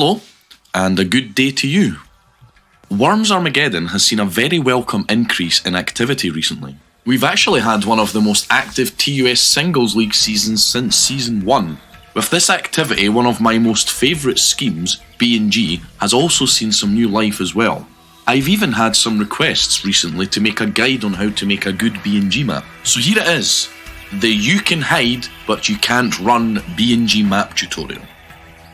Hello, and a good day to you. Worms Armageddon has seen a very welcome increase in activity recently. We've actually had one of the most active TUS Singles League seasons since Season 1. With this activity, one of my most favourite schemes, BnG, has also seen some new life as well. I've even had some requests recently to make a guide on how to make a good BnG map. So here it is, the You Can Hide But You Can't Run BnG map tutorial.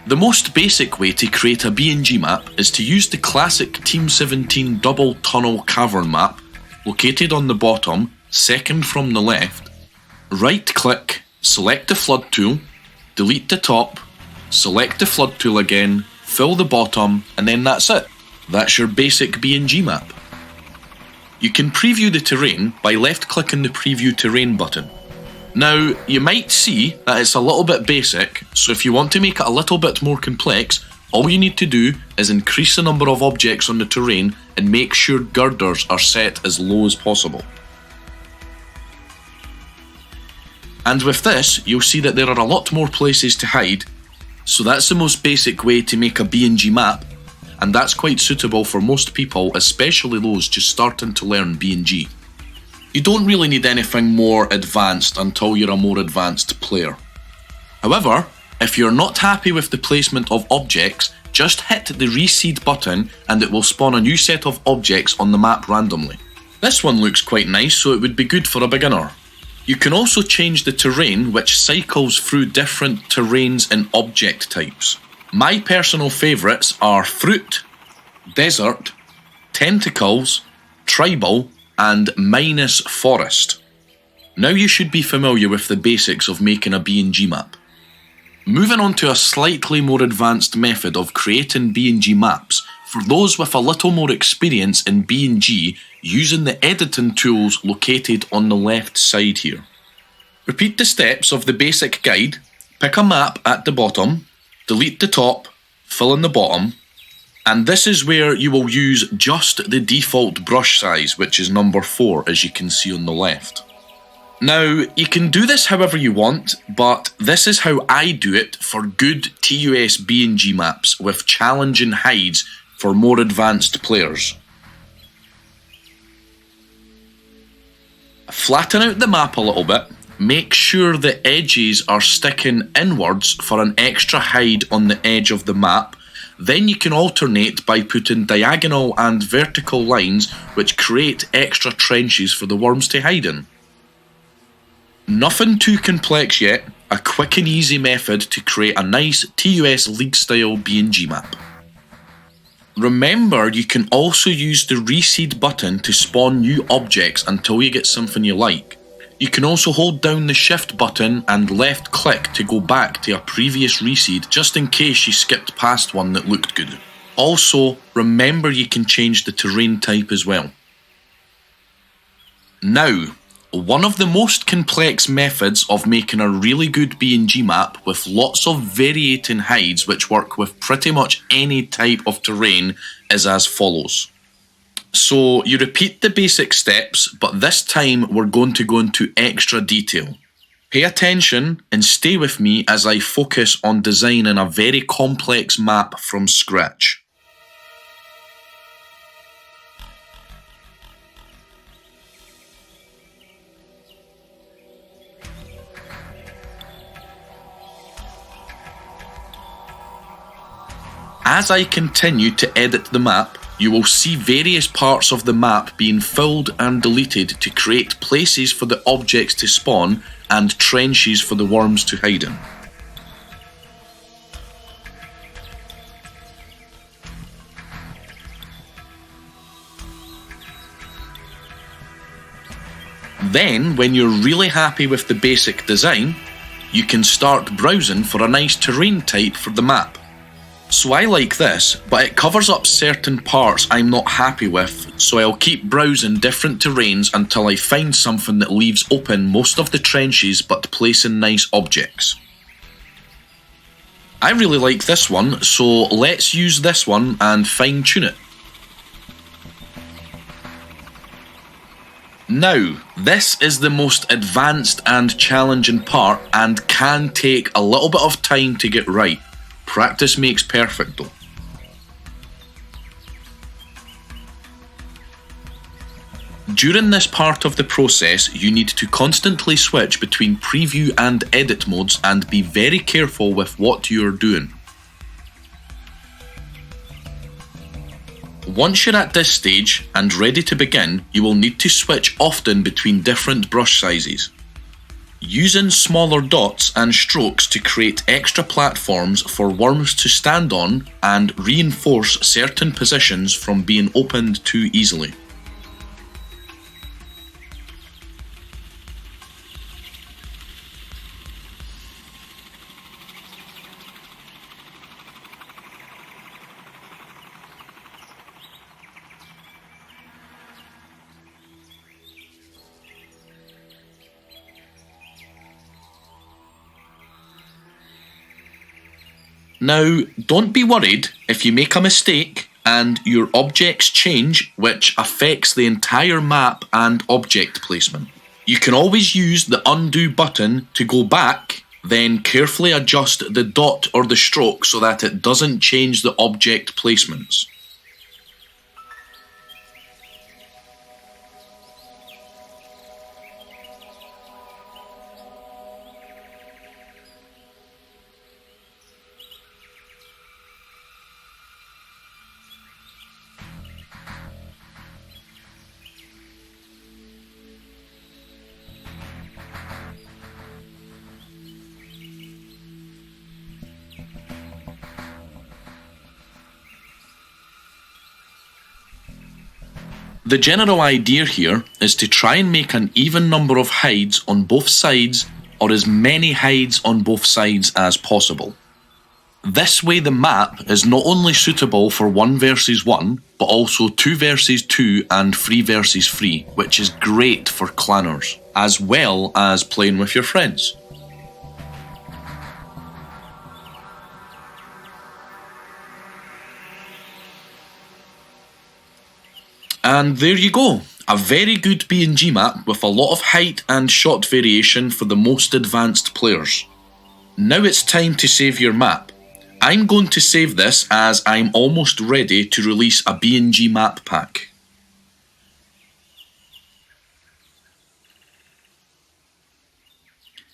The most basic way to create a BnG map is to use the classic Team 17 double tunnel cavern map, located on the bottom, second from the left. Right click, select the flood tool, delete the top, select the flood tool again, fill the bottom, and then that's it. That's your basic BnG map. You can preview the terrain by left clicking the preview terrain button. Now, you might see that it's a little bit basic, so if you want to make it a little bit more complex, all you need to do is increase the number of objects on the terrain and make sure girders are set as low as possible. And with this, you'll see that there are a lot more places to hide, so that's the most basic way to make a BnG map, and that's quite suitable for most people, especially those just starting to learn BnG. You don't really need anything more advanced until you're a more advanced player. However, if you're not happy with the placement of objects, just hit the reseed button and it will spawn a new set of objects on the map randomly. This one looks quite nice, so it would be good for a beginner. You can also change the terrain, which cycles through different terrains and object types. My personal favourites are fruit, desert, tentacles, tribal, and minus forest. Now you should be familiar with the basics of making a BnG map. Moving on to a slightly more advanced method of creating BnG maps for those with a little more experience in BnG using the editing tools located on the left side here. Repeat the steps of the basic guide, pick a map at the bottom, delete the top, fill in the bottom, and this is where you will use just the default brush size, which is number 4 as you can see on the left. Now, you can do this however you want, but this is how I do it for good TUS BnG maps with challenging hides for more advanced players. Flatten out the map a little bit, make sure the edges are sticking inwards for an extra hide on the edge of the map. Then you can alternate by putting diagonal and vertical lines which create extra trenches for the worms to hide in. Nothing too complex yet, a quick and easy method to create a nice TUS League style BnG map. Remember, you can also use the reseed button to spawn new objects until you get something you like. You can also hold down the shift button and left click to go back to a previous reseed just in case you skipped past one that looked good. Also, remember you can change the terrain type as well. Now, one of the most complex methods of making a really good BnG map with lots of varying hides which work with pretty much any type of terrain is as follows. So you repeat the basic steps, but this time we're going to go into extra detail. Pay attention and stay with me as I focus on designing a very complex map from scratch. As I continue to edit the map, you will see various parts of the map being filled and deleted to create places for the objects to spawn and trenches for the worms to hide in. Then, when you're really happy with the basic design, you can start browsing for a nice terrain type for the map. So I like this, but it covers up certain parts I'm not happy with, so I'll keep browsing different terrains until I find something that leaves open most of the trenches but placing nice objects. I really like this one, so let's use this one and fine tune it. Now, this is the most advanced and challenging part and can take a little bit of time to get right. Practice makes perfect though. During this part of the process, you need to constantly switch between preview and edit modes and be very careful with what you're doing. Once you're at this stage and ready to begin, you will need to switch often between different brush sizes. Using smaller dots and strokes to create extra platforms for worms to stand on and reinforce certain positions from being opened too easily. Now, don't be worried if you make a mistake and your objects change, which affects the entire map and object placement. You can always use the undo button to go back, then carefully adjust the dot or the stroke so that it doesn't change the object placements. The general idea here is to try and make an even number of hides on both sides, or as many hides on both sides as possible. This way the map is not only suitable for 1 versus 1, but also 2 versus 2 and 3 versus 3, which is great for clanners, as well as playing with your friends. And there you go, a very good BnG map with a lot of height and shot variation for the most advanced players. Now it's time to save your map. I'm going to save this as I'm almost ready to release a BnG map pack.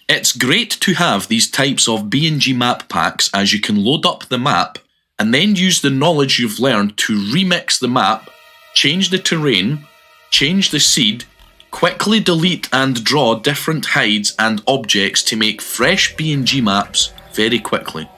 It's great to have these types of BnG map packs as you can load up the map and then use the knowledge you've learned to remix the map, change the terrain, change the seed, quickly delete and draw different hides and objects to make fresh BnG maps very quickly.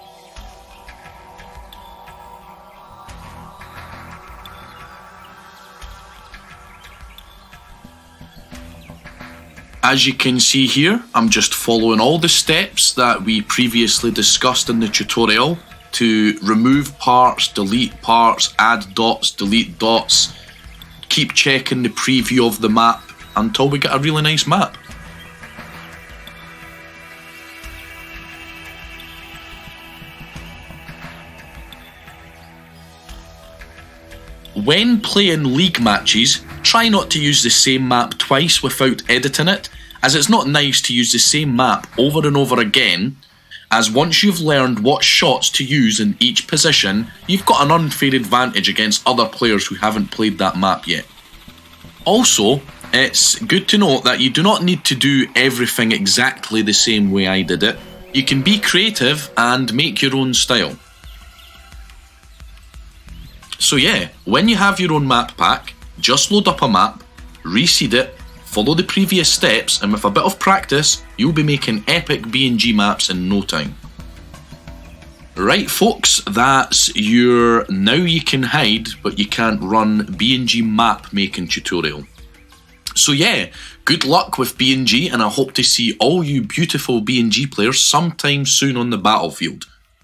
As you can see here, I'm just following all the steps that we previously discussed in the tutorial to remove parts, delete parts, add dots, delete dots. Keep checking the preview of the map until we get a really nice map. When playing league matches, try not to use the same map twice without editing it, as it's not nice to use the same map over and over again, as once you've learned what shots to use in each position, you've got an unfair advantage against other players who haven't played that map yet. Also, it's good to note that you do not need to do everything exactly the same way I did it. You can be creative and make your own style. So yeah, when you have your own map pack, just load up a map, reseed it, follow the previous steps, and with a bit of practice, you'll be making epic BnG maps in no time. Right folks, that's your now you can hide but you can't run BnG map making tutorial. So yeah, good luck with BnG and I hope to see all you beautiful BnG players sometime soon on the battlefield.